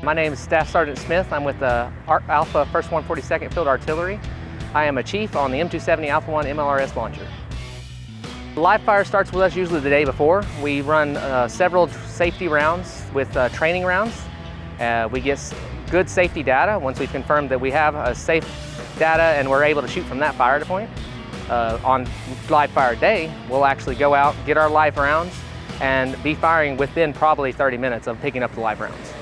My name is Staff Sergeant Smith. I'm with the Alpha 1st 142nd Field Artillery. I am a chief on the M270 Alpha 1 MLRS launcher. The live fire starts with us usually the day before. We run several safety rounds with training rounds. We get good safety data once we've confirmed that we have a safe data and we're able to shoot from that fire point. On live fire day, we'll actually go out, get our live rounds, and be firing within probably 30 minutes of picking up the live rounds.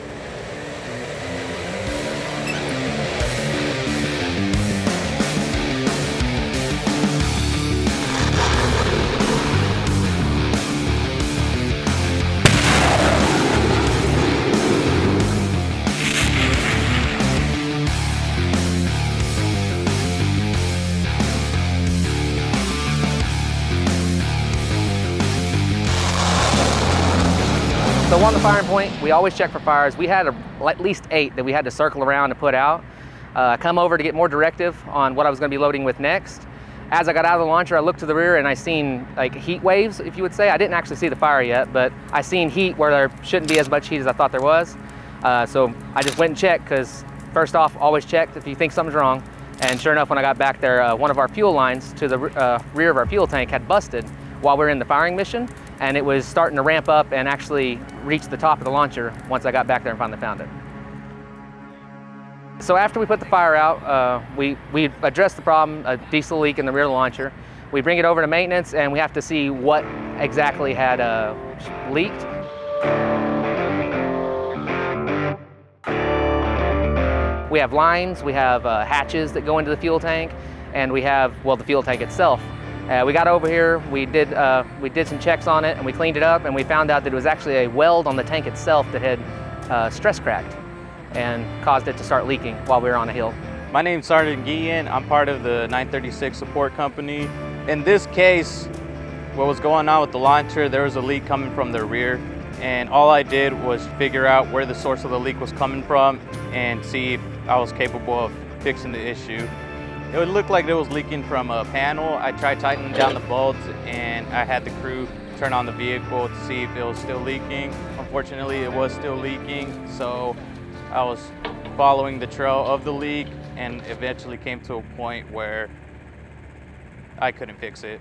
So on the firing point, we always check for fires. We had at least 8 that we had to circle around and put out. Come over to get more directive on what I was going to be loading with next. As I got out of the launcher, I looked to the rear and I seen like heat waves, if you would say. I didn't actually see the fire yet, but I seen heat where there shouldn't be as much heat as I thought there was. So I just went and checked, because first off, always check if you think something's wrong. And sure enough, when I got back there, one of our fuel lines to the rear of our fuel tank had busted while we were in the firing mission, and it was starting to ramp up and actually reach the top of the launcher once I got back there and finally found it. So after we put the fire out, we address the problem, a diesel leak in the rear of the launcher. We bring it over to maintenance and we have to see what exactly had leaked. We have lines, we have hatches that go into the fuel tank, and we have, well, the fuel tank itself. We got over here, we did some checks on it, and we cleaned it up, and we found out that it was actually a weld on the tank itself that had stress cracked and caused it to start leaking while we were on a hill. My name's Sergeant Guillen. I'm part of the 936 support company. In this case, what was going on with the launcher, there was a leak coming from the rear, and all I did was figure out where the source of the leak was coming from and see if I was capable of fixing the issue. It would look like it was leaking from a panel. I tried tightening down the bolts, and I had the crew turn on the vehicle to see if it was still leaking. Unfortunately, it was still leaking, so I was following the trail of the leak and eventually came to a point where I couldn't fix it.